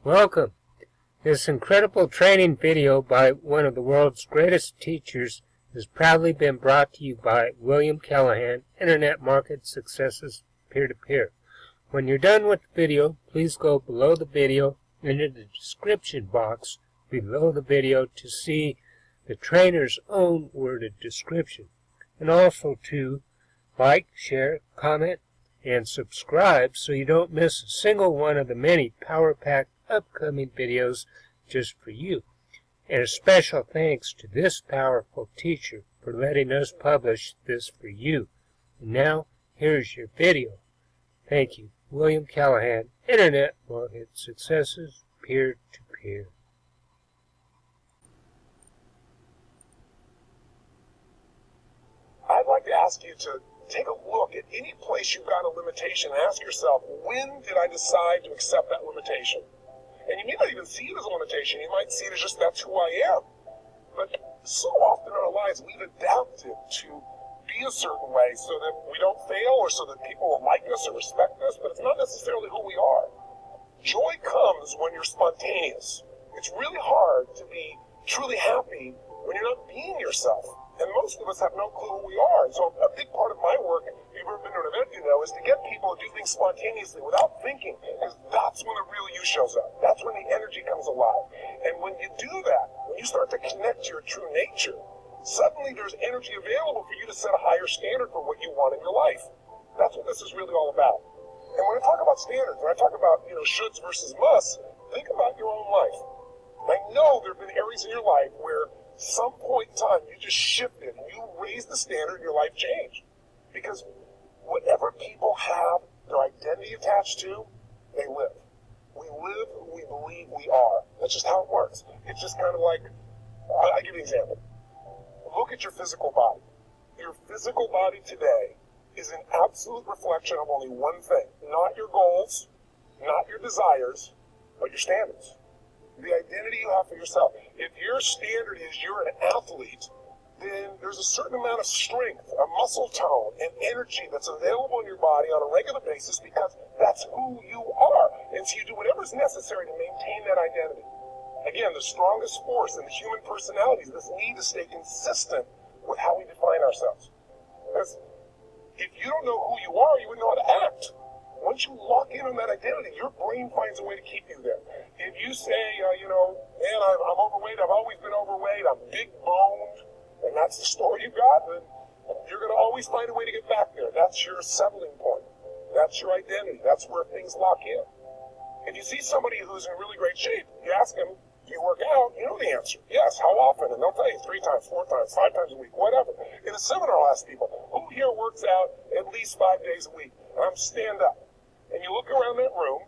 Welcome. This incredible training video by one of the world's greatest teachers has proudly been brought to you by William Callahan, Internet Market Successes Peer-to-Peer. When you're done with the video, please go below the video into the description box below the video to see the trainer's own worded description. And also to like, share, comment, and subscribe so you don't miss a single one of the many power-packed upcoming videos just for you. And a special thanks to this powerful teacher for letting us publish this for you. And now, here's your video. Thank you. William Callahan, Internet Market Successes Peer-to-Peer. I'd like to ask you to take a look at any place you've got a limitation and ask yourself, when did I decide to accept that limitation? And you may not even see it as a limitation. You might see it as just that's who I am. But so often in our lives, we've adapted to be a certain way so that we don't fail or so that people will like us or respect us, but it's not necessarily who we are. Joy comes when you're spontaneous. It's really hard to be truly happy when you're not being yourself. And most of us have no clue who we are. And so a big part of my work, if you've ever been to an event, you know, is to get people to do things spontaneously without thinking. Because that's when the real you shows up. That's when the energy comes alive. And when you do that, when you start to connect to your true nature, suddenly there's energy available for you to set a higher standard for what you want in your life. That's what this is really all about. And when I talk about standards, when I talk about, shoulds versus musts, think about your own life. I know there have been areas in your life where some point in time you just shifted and you raised the standard and your life changed. Because whatever people have their identity attached to, they live. We live who we believe we are. That's just how it works. It's just kind of like, I'll give you an example. Look at your physical body. Your physical body today is an absolute reflection of only one thing. Not your goals, not your desires, but your standards. The identity you have for yourself. If your standard is you're an athlete, then there's a certain amount of strength, a muscle tone, and energy that's available in your body on a regular basis because that's who you are. And so you do whatever's necessary to maintain that identity. Again, the strongest force in the human personality is this need to stay consistent with how we define ourselves. Because if you don't know who you are, you wouldn't know how to act. Once you lock in on that identity, your brain finds a way to keep you there. If you say, man, I'm overweight, I've always been overweight, I'm big boned, and that's the story you got, then you're going to always find a way to get back there. That's your settling point. That's your identity. That's where things lock in. If you see somebody who's in really great shape, you ask them, do you work out? You know the answer. Yes, how often? And they'll tell you 3 times, 4 times, 5 times a week, whatever. In a seminar, I'll ask people, who here works out at least 5 days a week? Stand up. And you look around that room,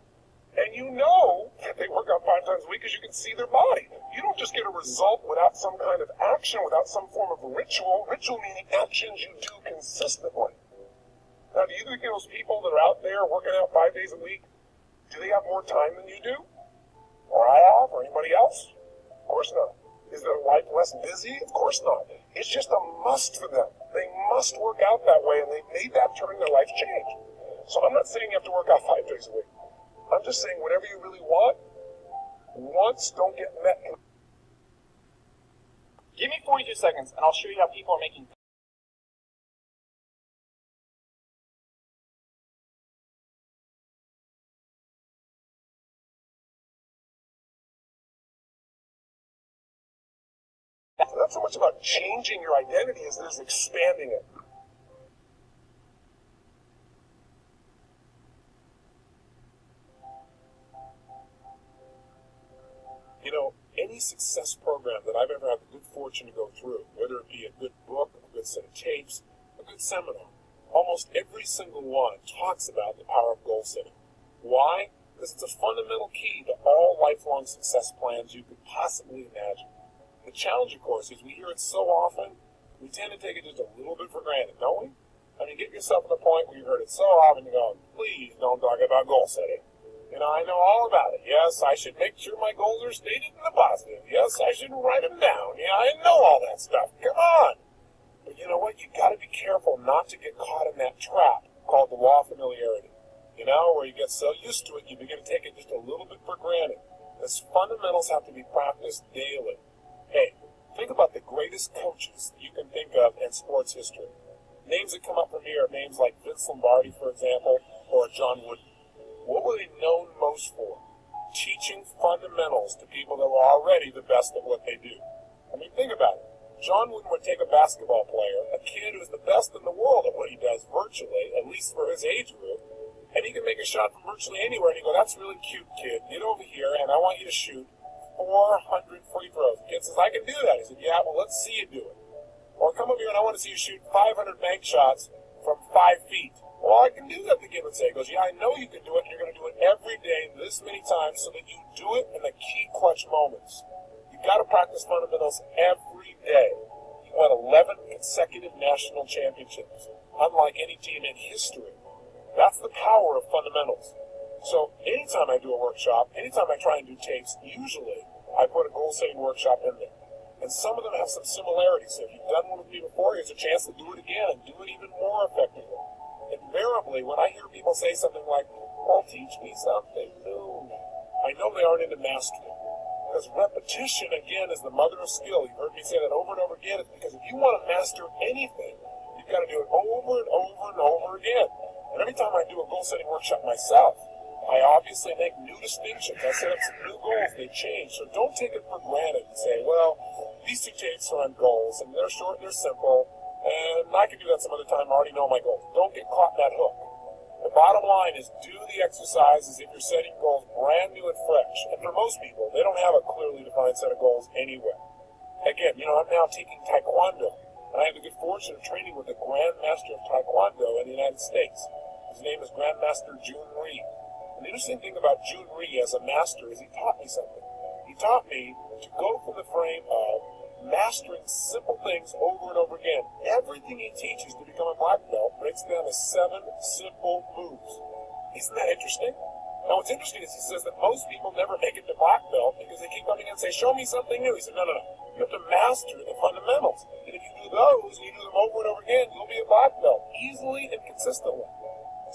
and you know that they work out 5 times a week because you can see their body. You don't just get a result without some kind of action, without some form of ritual. Ritual meaning actions you do consistently. Now, do you think those people that are out there working out 5 days a week, do they have more time than you do? Or I have, or anybody else? Of course not. Is their life less busy? Of course not. It's just a must for them. They must work out that way, and they've made that turn in their life change. So I'm not saying you have to work out 5 days a week. I'm just saying whatever you really want, wants don't get met. Give me 42 seconds, and I'll show you how people are making. It's not so much about changing your identity as it is expanding it. Any success program that I've ever had the good fortune to go through, whether it be a good book, a good set of tapes, a good seminar, almost every single one talks about the power of goal setting. Why? Because it's a fundamental key to all lifelong success plans you could possibly imagine. The challenge, of course, is we hear it so often, we tend to take it just a little bit for granted, don't we? I mean, get yourself to the point where you've heard it so often, you're going, please don't talk about goal setting. I know all about it. Yes, I should make sure my goals are stated in the positive. Yes, I should write them down. Yeah, I know all that stuff. Come on. But you know what? You got to be careful not to get caught in that trap called the law of familiarity. Where you get so used to it, you begin to take it just a little bit for granted. because fundamentals have to be practiced daily. Hey, think about the greatest coaches you can think of in sports history. Names that come up for me are names like Vince Lombardi, for example, or John Wooden. What were they known most for? Teaching fundamentals to people that were already the best at what they do. I mean, think about it. John Wooden would take a basketball player, a kid who's the best in the world at what he does virtually, at least for his age group, and he can make a shot from virtually anywhere, and he'd go, that's really cute, kid. Get over here, and I want you to shoot 400 free throws. The kid says, I can do that. He said, yeah, well, let's see you do it. Or come over here, and I want to see you shoot 500 bank shots from 5 feet. Well, I can do that, the kid would say. He goes, yeah, I know you can do it, and you're going to do it every day this many times so that you do it in the key clutch moments. You've got to practice fundamentals every day. He won 11 consecutive national championships, unlike any team in history. That's the power of fundamentals. So anytime I do a workshop, anytime I try and do tapes, usually I put a goal-setting workshop in there. And some of them have some similarities. So if you've done one with me before, here's a chance to do it again and do it even more effectively. Invariably, when I hear people say something like, well, teach me something new, I know they aren't into mastery. Because repetition, again, is the mother of skill. You've heard me say that over and over again. It's because if you want to master anything, you've got to do it over and over and over again. And every time I do a goal-setting workshop myself, I obviously make new distinctions. I set up some new goals. They change. So don't take it for granted and say, well, these two tapes are on goals, and they're short and they're simple, and I can do that some other time. I already know my goals. Don't get caught in that hook. The bottom line is do the exercises if you're setting goals brand new and fresh. And for most people, they don't have a clearly defined set of goals anyway. Again, I'm now taking Taekwondo, and I have the good fortune of training with the Grand Master of Taekwondo in the United States. His name is Grandmaster Jun Rhee. And the interesting thing about Jun Rhee as a master is he taught me something. He taught me to go from the frame of mastering simple things over and over again. Everything he teaches to become a black belt breaks down to 7 simple moves. Isn't that interesting? Now what's interesting is he says that most people never make it to black belt because they keep coming in and say, show me something new. He said, no. You have to master the fundamentals. And if you do those and you do them over and over again, you'll be a black belt easily and consistently.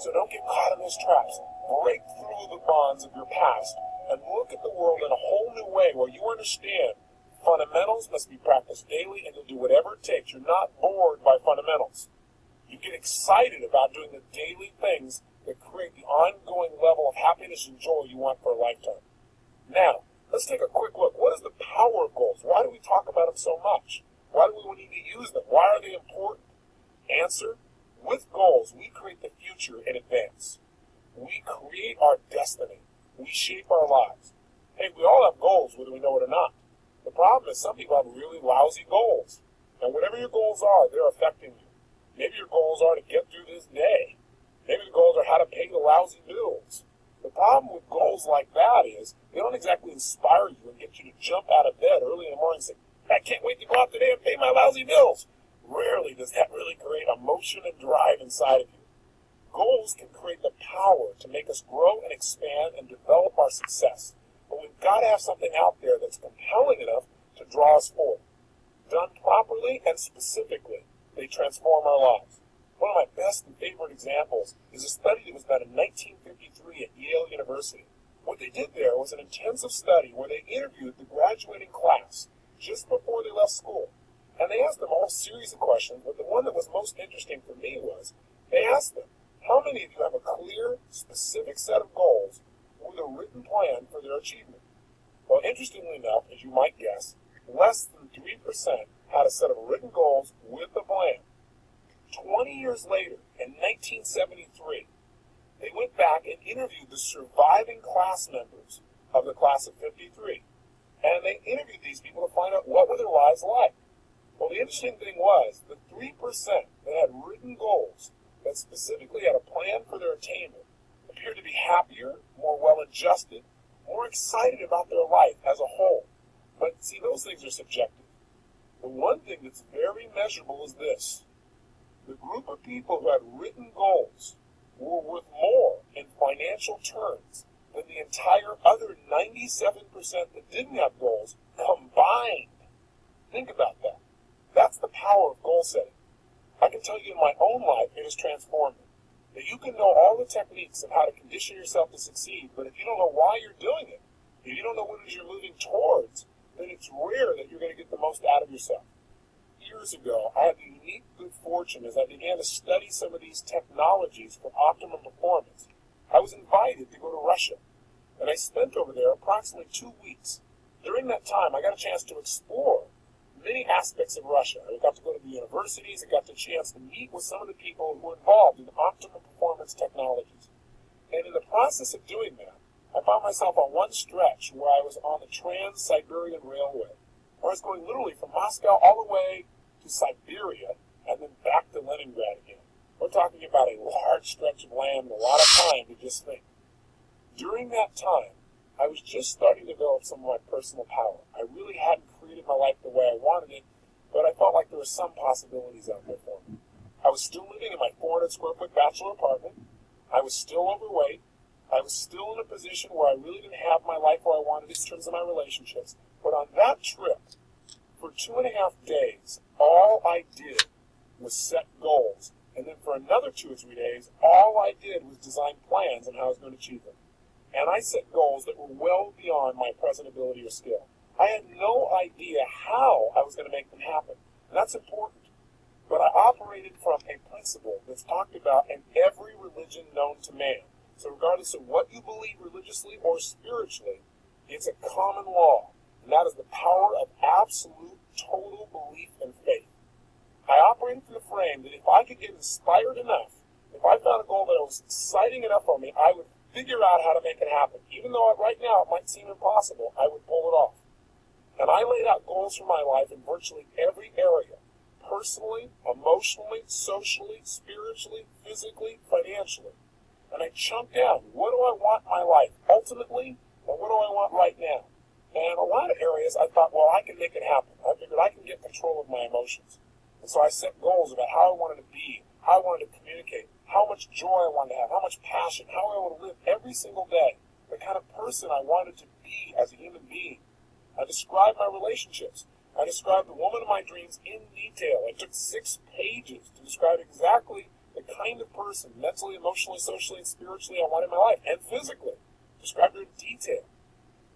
So don't get caught in those traps. Break through the bonds of your past and look at the world in a whole new way where you understand fundamentals must be practiced daily and you'll do whatever it takes. You're not bored by fundamentals. You get excited about doing the daily things that create the ongoing level of happiness and joy you want for a lifetime. Now, let's take a quick look. What is the power of goals? Why do we talk about them so much? Why do we need to use them? Why are they important? Answer, with goals, we create the future in advance. We create our destiny. We shape our lives. Hey, we all have goals, whether we know it or not. The problem is some people have really lousy goals. And whatever your goals are, they're affecting you. Maybe your goals are to get through this day. Maybe the goals are how to pay the lousy bills. The problem with goals like that is they don't exactly inspire you and get you to jump out of bed early in the morning and say, I can't wait to go out today and pay my lousy bills. Rarely does that really create emotion and drive inside of you. Goals can create the power to make us grow and expand and develop our success. But we've got to have something out there that's compelling enough to draw us forward. Done properly and specifically, they transform our lives. One of my best and favorite examples is a study that was done in 1953 at Yale University. What they did there was an intensive study where they interviewed the graduating class just before they left school. And they asked them a whole series of questions, but the one that was most interesting for me was, they asked them, how many of you have a clear, specific set of goals with a written plan for their achievement? Well, interestingly enough, as you might guess, less than 3% had a set of written goals with a plan. 20 years later, in 1973, they went back and interviewed the surviving class members of the class of 53. And they interviewed these people to find out what were their lives like. Well, the interesting thing was the 3% that had written goals that specifically had a plan for their attainment appeared to be happier, more well-adjusted, more excited about their life as a whole. But see, those things are subjective. The one thing that's very measurable is this. The group of people who had written goals were worth more in financial terms than the entire other 97% that didn't have goals combined. Think about that. That's the power of goal setting. I can tell you in my own life, it has transformed me. That you can know all the techniques of how to condition yourself to succeed, but if you don't know why you're doing it, If you don't know what it is you're moving towards, then it's rare that you're going to get the most out of yourself. Years ago, I had the unique good fortune as I began to study some of these technologies for optimum performance. I was invited to go to Russia, and I spent over there approximately 2 weeks. During that time, I got a chance to explore many aspects of Russia. I got to go to the universities. I got the chance to meet with some of the people who were involved in optimum performance technologies. And in the process of doing that, I found myself on one stretch where I was on the Trans-Siberian Railway, where I was going literally from Moscow all the way to Siberia and then back to Leningrad again. We're talking about a large stretch of land and a lot of time to just think. During that time, I was just starting to develop some of my personal power. I really hadn't created my life the way I wanted it, but I felt like there were some possibilities out there for me. I was still living in my 400 square foot bachelor apartment. I was still overweight. I was still in a position where I really didn't have my life where I wanted it in terms of my relationships. But on that trip, for 2.5 days, all I did was set goals. And then for another 2 or 3 days, all I did was design plans on how I was going to achieve them. And I set goals that were well beyond my present ability or skill. I had no idea how I was going to make them happen. And that's important. But I operated from a principle that's talked about in every religion known to man. So regardless of what you believe religiously or spiritually, it's a common law. And that is the power of absolute, total belief and faith. I operated from the frame that if I could get inspired enough, if I found a goal that was exciting enough for me, I would figure out how to make it happen. Even though right now it might seem impossible, I would pull it off. And I laid out goals for my life in virtually every area. Personally, emotionally, socially, spiritually, physically, financially. And I chunked out, what do I want in my life ultimately, and what do I want right now? And a lot of areas I thought, well, I can make it happen. I figured I can get control of my emotions. And so I set goals about how I wanted to be, how I wanted to communicate, how much joy I wanted to have, how much passion, how I wanted to live every single day, the kind of person I wanted to be as a human being. I described my relationships. I described the woman of my dreams in detail. It took 6 pages to describe exactly the kind of person, mentally, emotionally, socially, and spiritually I wanted in my life, and physically. Described her in detail.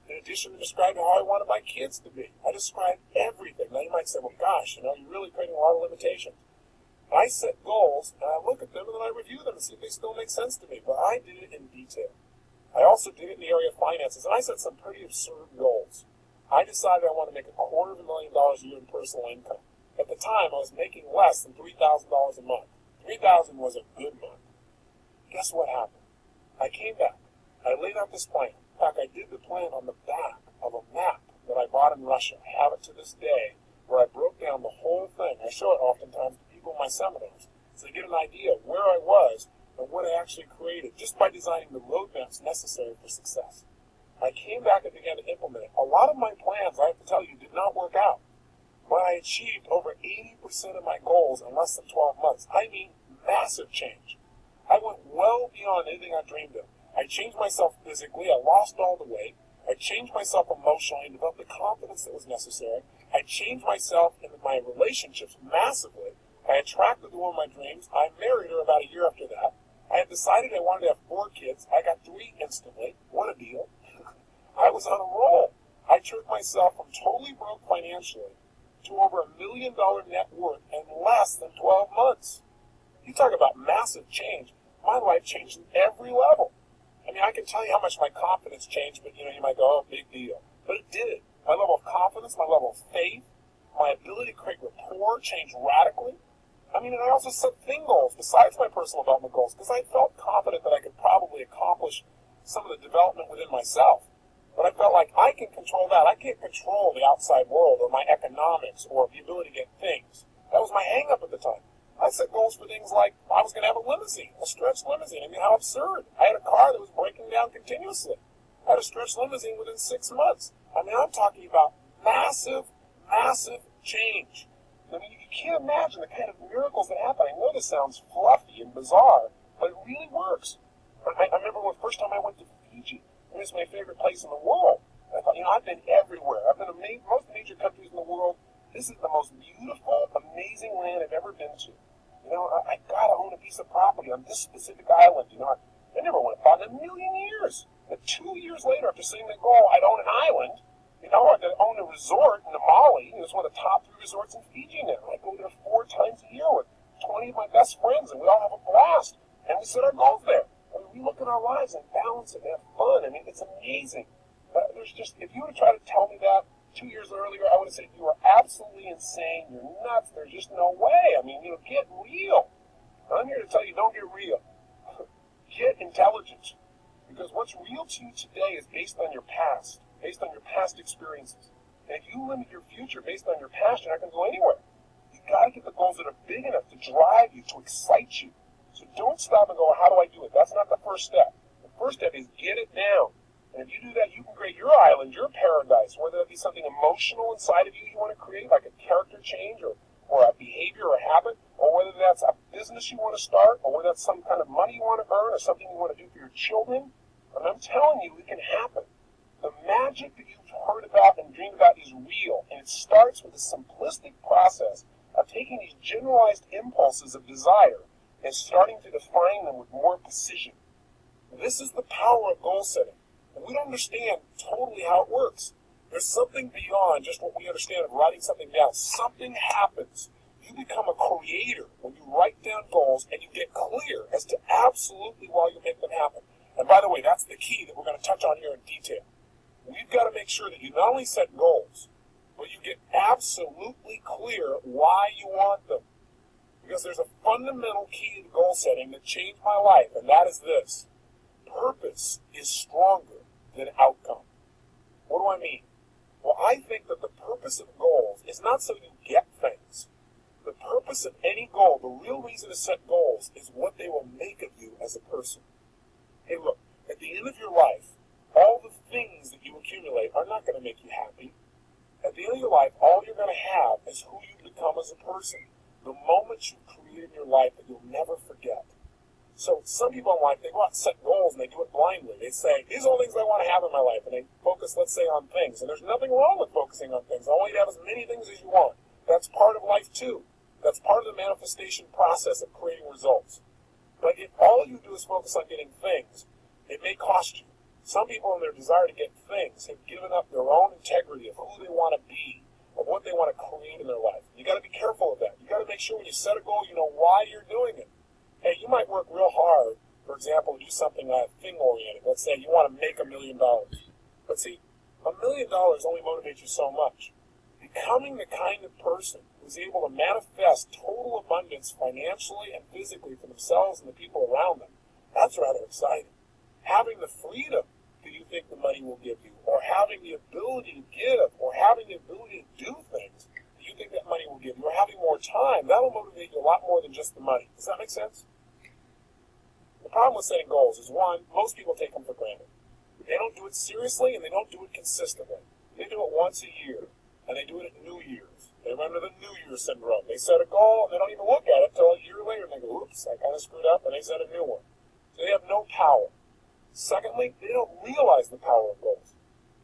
In addition to describing how I wanted my kids to be. I described everything. Now you might say, well, gosh, you're really creating a lot of limitations. I set goals, and I look at them, and then I review them and see if they still make sense to me. But I did it in detail. I also did it in the area of finances, and I set some pretty absurd goals. I decided I wanted to make $250,000 a year in personal income. At the time, I was making less than $3,000 a month. $3,000 was a good month. Guess what happened? I came back. I laid out this plan. In fact, I did the plan on the back of a map that I bought in Russia. I have it to this day, where I broke down the whole thing. I show it oftentimes to people in my seminars, so they get an idea of where I was and what I actually created, just by designing the roadmaps necessary for success. I came back and began to implement it. A lot of my plans, I have to tell you, did not work out. But I achieved over 80% of my goals in less than 12 months. I mean, massive change. I went well beyond anything I dreamed of. I changed myself physically. I lost all the weight. I changed myself emotionally and developed the confidence that was necessary. I changed myself in my relationships massively. I attracted the woman of my dreams. I married her about a year after that. I had decided I wanted to have 4 kids. I got 3 instantly. What a deal. I was on a roll. I turned myself from totally broke financially to over $1 million net worth in less than 12 months. You talk about massive change. My life changed in every level. I mean, I can tell you how much my confidence changed, but you might go, oh, big deal. But it did. My level of confidence, my level of faith, my ability to create rapport changed radically. I mean, and I also set thing goals besides my personal development goals because I felt confident that I could probably accomplish some of the development within myself. But I felt like I can control that. I can't control the outside world or my economics or the ability to get things. That was my hang-up at the time. I set goals for things like I was going to have a limousine, a stretch limousine. I mean, how absurd. I had a car that was breaking down continuously. I had a stretch limousine within 6 months. I mean, I'm talking about massive, massive change. I mean, you can't imagine the kind of miracles that happen. I know this sounds fluffy and bizarre, but it really works. I remember the first time I went to Fiji. It was my favorite place in the world. I thought, I've been everywhere. I've been to most major countries in the world. This is the most beautiful, amazing land I've ever been to. I gotta own a piece of property on this specific island. I never would have thought in a million years. But 2 years later, after setting the goal, I'd own an island. I'd own a resort in Mali. It's one of the top 3 resorts in Fiji now. I go there 4 times a year with 20 of my best friends, and we all have a blast. And we set our goals there. We look at our lives and balance it and have fun. It's amazing. If you were to try to tell me that 2 years earlier, I would have said you are absolutely insane. You're nuts. There's just no way. Get real. I'm here to tell you, don't get real. Get intelligent. Because what's real to you today is based on your past, based on your past experiences. And if you limit your future based on your past, you're not going to go anywhere. You've got to get the goals that are big enough to drive you, to excite you. So don't stop and go, how do I do it? That's not the first step. The first step is get it down. And if you do that, you can create your island, your paradise, whether that be something emotional inside of you want to create, like a character change or a behavior or a habit, or whether that's a business you want to start, or whether that's some kind of money you want to earn, or something you want to do for your children. And I'm telling you, it can happen. The magic that you've heard about and dreamed about is real, and it starts with a simplistic process of taking these generalized impulses of desire and starting to define them with more precision. This is the power of goal setting. And we don't understand totally how it works. There's something beyond just what we understand of writing something down. Something happens. You become a creator when you write down goals and you get clear as to absolutely why you make them happen. And by the way, that's the key that we're going to touch on here in detail. We've got to make sure that you not only set goals, but you get absolutely clear why you want them. Because there's a fundamental key to goal setting that changed my life, and that is this. Purpose is stronger than outcome. What do I mean? Well, I think that the purpose of goals is not so you get things. The purpose of any goal, the real reason to set goals, is what they will make of you as a person. Hey, look, at the end of your life, all the things that you accumulate are not going to make you happy. At the end of your life, all you're going to have is who you become as a person. The moments you create in your life that you'll never forget. So some people in life, they go out and set goals and they do it blindly. They say, these are all things I want to have in my life. And they focus, let's say, on things. And there's nothing wrong with focusing on things. I want you to have as many things as you want. That's part of life too. That's part of the manifestation process of creating results. But if all you do is focus on getting things, it may cost you. Some people in their desire to get things have given up their own integrity of who they want to be, of what they want to create in their life. You got to be careful of that. You got to make sure when you set a goal, you know why you're doing it. Hey, you might work real hard, for example, to do something thing-oriented. Let's say you want to make $1 million. But see, $1 million only motivates you so much. Becoming the kind of person who's able to manifest total abundance financially and physically for themselves and the people around them, that's rather exciting. Having the freedom that you think the money will give you, or having the ability to give, or having the ability to do things that you think that money will give you, or having more time, that'll motivate you a lot more than just the money. Does that make sense? The problem with setting goals is, one, most people take them for granted. They don't do it seriously, and they don't do it consistently. They do it once a year, and they do it at New Year's. They run into the New Year's syndrome. They set a goal, and they don't even look at it until a year later, and they go, oops, I kind of screwed up, and they set a new one. So they have no power. Secondly, they don't realize the power of goals.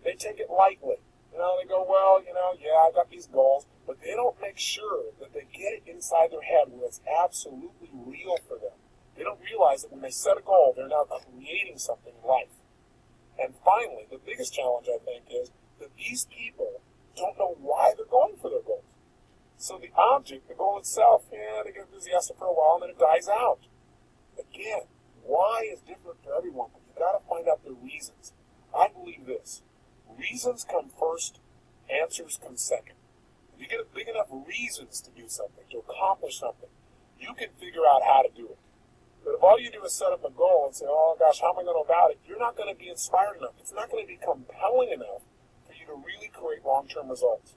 They take it lightly. They go, well, yeah, I got these goals, but they don't make sure that they get it inside their head where it's absolutely real for them. They don't realize that when they set a goal, they're now creating something in life. And finally, the biggest challenge, I think, is that these people don't know why they're going for their goals. So the object, the goal itself, they get enthusiastic for a while, and then it dies out. Again, why is different for everyone, but you've got to find out the reasons. I believe this. Reasons come first, answers come second. If you get big enough reasons to do something, to accomplish something, you can figure out how to do it. But if all you do is set up a goal and say, oh gosh, how am I going to go about it? You're not going to be inspired enough. It's not going to be compelling enough for you to really create long-term results.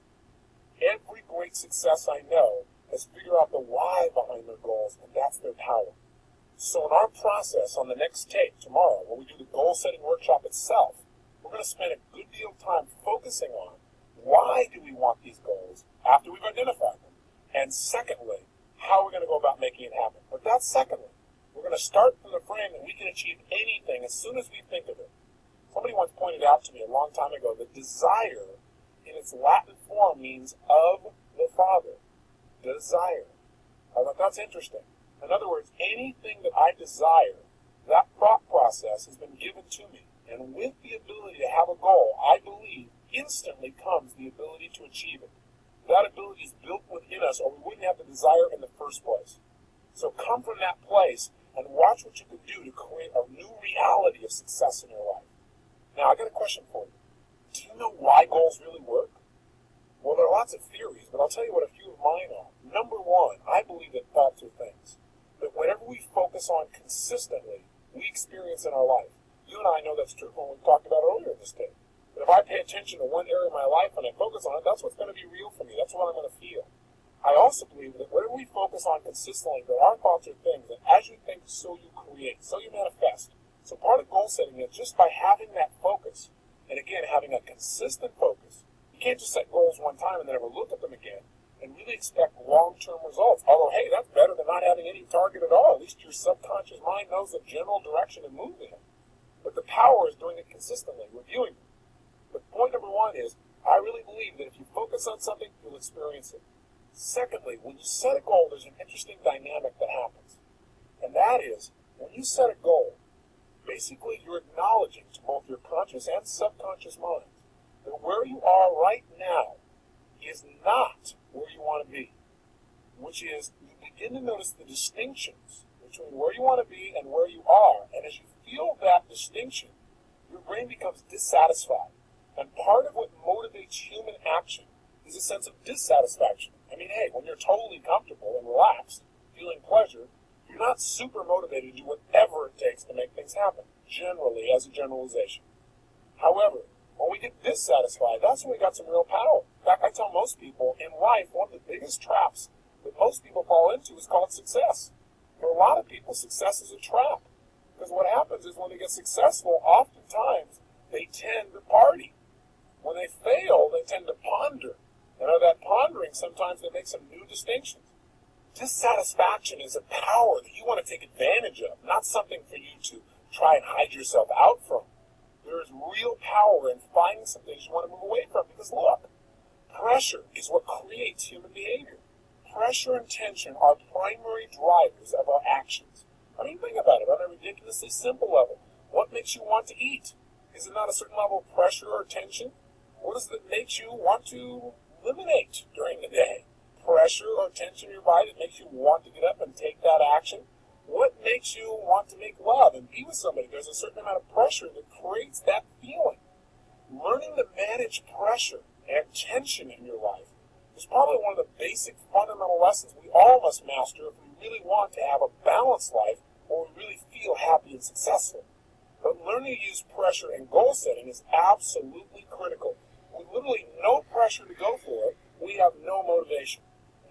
Every great success I know has figured out the why behind their goals, and that's their power. So in our process on the next tape tomorrow, when we do the goal-setting workshop itself, we're going to spend a good deal of time focusing on why do we want these goals after we've identified them, and secondly, how are we going to go about making it happen. But that's secondly. We're going to start from the frame that we can achieve anything as soon as we think of it. Somebody once pointed out to me a long time ago that desire in its Latin form means of the Father. Desire. I thought that's interesting. In other words, anything that I desire, that thought process has been given to me. And with the ability to have a goal, I believe, instantly comes the ability to achieve it. That ability is built within us, or we wouldn't have the desire in the first place. So come from that place and watch what you can do to create a new reality of success in your life. Now, I got a question for you. Do you know why goals really work? Well, there are lots of theories, but I'll tell you what a few of mine are. Number one, I believe that thoughts are things. That whatever we focus on consistently, we experience in our life. You and I know that's true from what we talked about earlier in this tape. But if I pay attention to one area of my life and I focus on it, that's what's going to be real for me. That's what I'm going to feel. I also believe that whatever we focus on consistently, that our thoughts are things, that as you think, so you create, so you manifest. So part of goal setting is just by having that focus, and again, having a consistent focus. You can't just set goals one time and then never look at them again and really expect long-term results. Although, hey, that's better than not having any target at all. At least your subconscious mind knows the general direction to move in. But the power is doing it consistently, reviewing it. But point number one is, I really believe that if you focus on something, you'll experience it. Secondly, when you set a goal, there's an interesting dynamic that happens. And that is, when you set a goal, basically you're acknowledging to both your conscious and subconscious minds that where you are right now is not where you want to be. Which is, you begin to notice the distinctions between where you want to be and where you are. And as you feel that distinction, your brain becomes dissatisfied. And part of what motivates human action is a sense of dissatisfaction. I mean, hey, when you're totally comfortable and relaxed, feeling pleasure, you're not super motivated to do whatever it takes to make things happen, generally, as a generalization. However, when we get dissatisfied, that's when we got some real power. In fact, I tell most people in life, one of the biggest traps that most people fall into is called success. For a lot of people, success is a trap. Because what happens is when they get successful, oftentimes they tend to party. When they fail, they tend to ponder. And out of that pondering, sometimes they make some new distinctions. Dissatisfaction is a power that you want to take advantage of, not something for you to try and hide yourself out from. There is real power in finding some things you want to move away from. Because look, pressure is what creates human behavior. Pressure and tension are primary drivers of our actions. I mean, think about it on a ridiculously simple level. What makes you want to eat? Is it not a certain level of pressure or tension? What is it that makes you want to eliminate during the day? Pressure or tension in your body that makes you want to get up and take that action? What makes you want to make love and be with somebody? There's a certain amount of pressure that creates that feeling. Learning to manage pressure and tension in your life is probably one of the basic fundamental lessons we all must master if we really want to have a balanced life or we really feel happy and successful. But learning to use pressure and goal setting is absolutely critical. With literally no pressure to go for it, we have no motivation.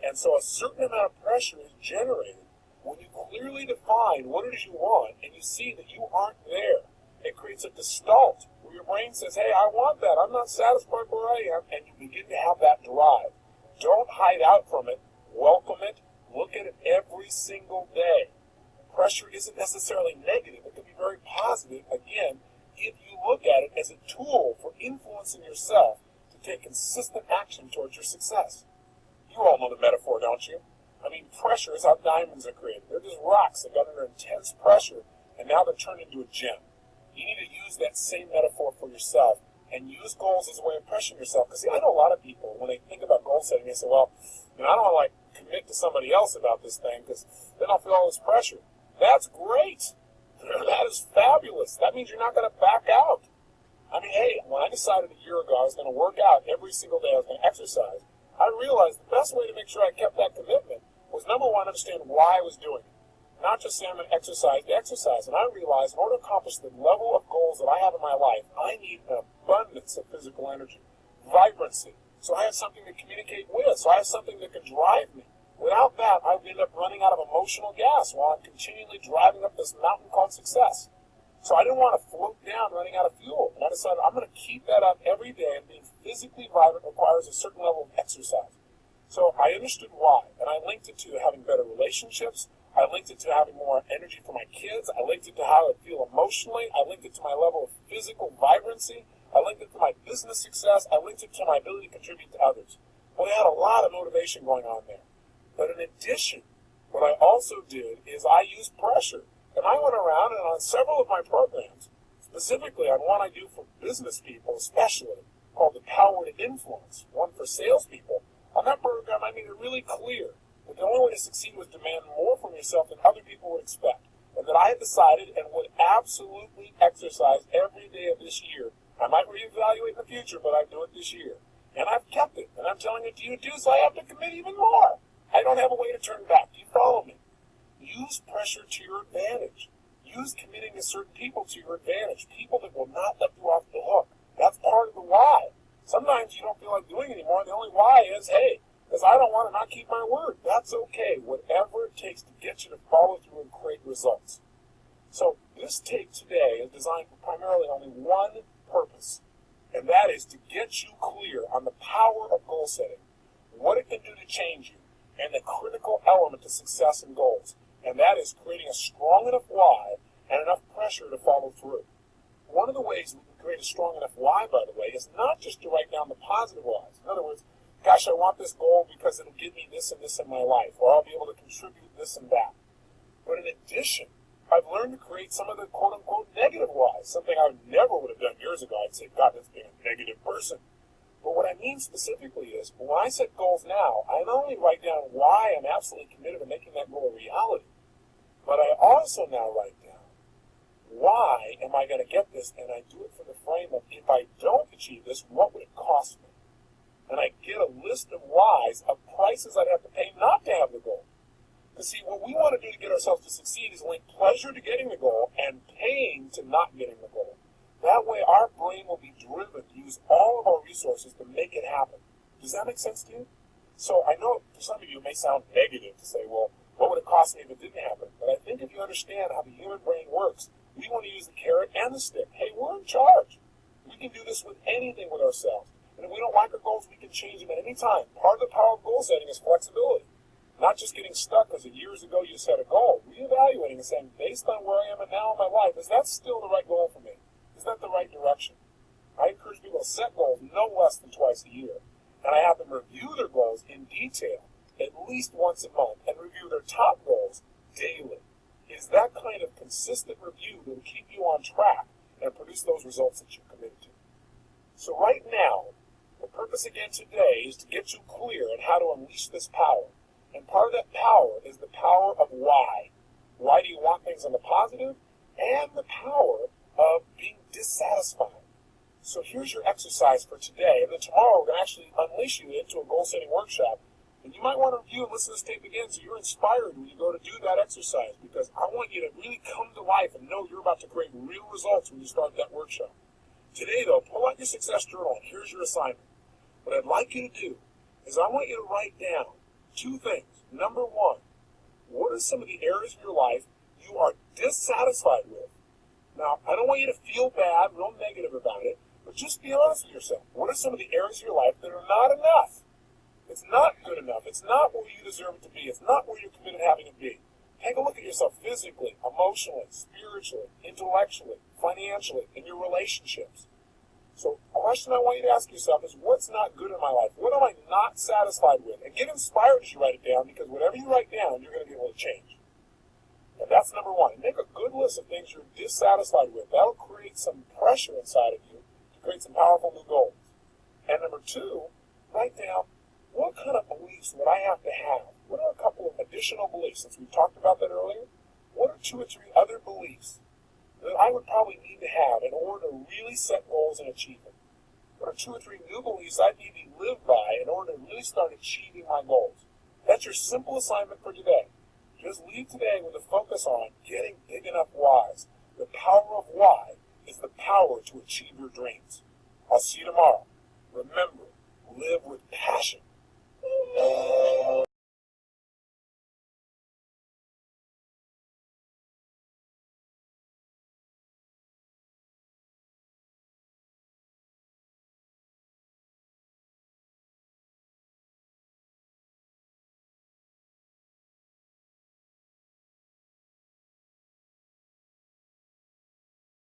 And so a certain amount of pressure is generated when you clearly define what it is you want and you see that you aren't there. It creates a gestalt where your brain says, hey, I want that. I'm not satisfied where I am. And you begin to have that drive. Don't hide out from it. Welcome it. Look at it every single day. Pressure isn't necessarily negative. It can be very positive, again, if you look at it as a tool for influencing yourself to take consistent action towards your success. You all know the metaphor, don't you? I mean, pressure is how diamonds are created. They're just rocks that got under intense pressure, and now they're turned into a gem. You need to use that same metaphor for yourself and use goals as a way of pressuring yourself. Because, see, I know a lot of people, when they think about goal setting, they say, well, I don't want to, commit to somebody else about this thing because then I'll feel all this pressure. That's great. That is fabulous. That means you're not going to back out. I mean, hey, when I decided a year ago I was going to work out every single day, I was going to exercise, I realized the best way to make sure I kept that commitment was, number one, understand why I was doing it. Not just say I'm going to exercise to exercise. And I realized in order to accomplish the level of goals that I have in my life, I need an abundance of physical energy, vibrancy. So I have something to communicate with. So I have something that can drive me. Without that, I would end up running out of emotional gas while I'm continually driving up this mountain called success. So I didn't want to float down running out of fuel. And I decided I'm going to keep that up every day, and being physically vibrant requires a certain level of exercise. So I understood why, and I linked it to having better relationships. I linked it to having more energy for my kids. I linked it to how I feel emotionally. I linked it to my level of physical vibrancy. I linked it to my business success. I linked it to my ability to contribute to others. Well, I had a lot of motivation going on there. But in addition, what I also did is I used pressure. And I went around and on several of my programs, specifically on one I do for business people especially, called The Power to Influence, one for salespeople. On that program, I made it really clear that the only way to succeed was demand more from yourself than other people would expect, and that I had decided and would absolutely exercise every day of this year. I might reevaluate in the future, but I'd do it this year. And I've kept it, and I'm telling it to you too, so I have to commit even more. I don't have a way to turn back. Do you follow me? Use pressure to your advantage. Use committing to certain people to your advantage, people that will not let you off the hook. That's part of the why. Sometimes you don't feel like doing anymore, and the only why is, hey, because I don't want to not keep my word. That's okay. Whatever it takes to get you to follow through and create results. So this tape today is designed for primarily only one purpose, and that is to get you clear on the power of goal setting, what it can do to change you, and the critical element to success and goals, and that is creating a strong enough why and enough pressure to follow through. One of the ways we can create a strong enough why, by the way, is not just to write down the positive whys. In other words, gosh, I want this goal because it'll give me this and this in my life, or I'll be able to contribute this and that. But in addition, I've learned to create some of the quote-unquote negative whys, something I never would have done years ago. I'd say, God, that's being a negative person. But what I mean specifically is, when I set goals now, I not only write down why I'm absolutely committed to making that goal a reality, but I also now write down, why am I going to get this? And I do it from the frame of, if I don't achieve this, what would it cost me? And I get a list of whys, of prices I'd have to pay not to have the goal. Because see, what we want to do to get ourselves to succeed is link pleasure to getting the goal and pain to not getting the goal. That way our brain will be driven to use all of our resources to make it happen. Does that make sense to you? So I know for some of you it may sound negative to say, well, what would it cost me if it didn't happen? But I think if you understand how the human brain works, we want to use the carrot and the stick. Hey, we're in charge. We can do this with anything with ourselves. And if we don't like our goals, we can change them at any time. Part of the power of goal setting is flexibility. Not just getting stuck because years ago you set a goal. Reevaluating and saying, based on where I am and now in my life, is that still the right goal for me? Is that the right direction? I encourage people to set goals no less than twice a year. And I have them review their goals in detail at least once a month and review their top goals daily. It is that kind of consistent review that will keep you on track and produce those results that you're committed to. So right now, the purpose again today is to get you clear on how to unleash this power. And part of that power is the power of why. Why do you want things on the positive? And the power of being dissatisfied. So here's your exercise for today. And then tomorrow we're going to actually unleash you into a goal-setting workshop. And you might want to review and listen to this tape again so you're inspired when you go to do that exercise, because I want you to really come to life and know you're about to create real results when you start that workshop. Today, though, pull out your success journal, and here's your assignment. What I'd like you to do is I want you to write down two things. Number one, what are some of the areas of your life you are dissatisfied with? Now, I don't want you to feel bad, real negative about it, but just be honest with yourself. What are some of the areas of your life that are not enough? It's not good enough. It's not where you deserve it to be. It's not where you're committed to having it be. Take a look at yourself physically, emotionally, spiritually, intellectually, financially, in your relationships. So a question I want you to ask yourself is, what's not good in my life? What am I not satisfied with? And get inspired as you write it down, because whatever you write down, you're going to be able to change. And that's number one. And make a good list of things you're dissatisfied with. That'll create some pressure inside of you to create some powerful new goals. And number two, write down, what kind of beliefs would I have to have? What are a couple of additional beliefs? Since we talked about that earlier, what are 2 or 3 other beliefs that I would probably need to have in order to really set goals and achieve them? What are 2 or 3 new beliefs I need to live by in order to really start achieving my goals? That's your simple assignment for today. Just leave today with a focus on getting big enough whys. The power of why is the power to achieve your dreams. I'll see you tomorrow. Remember, live with passion.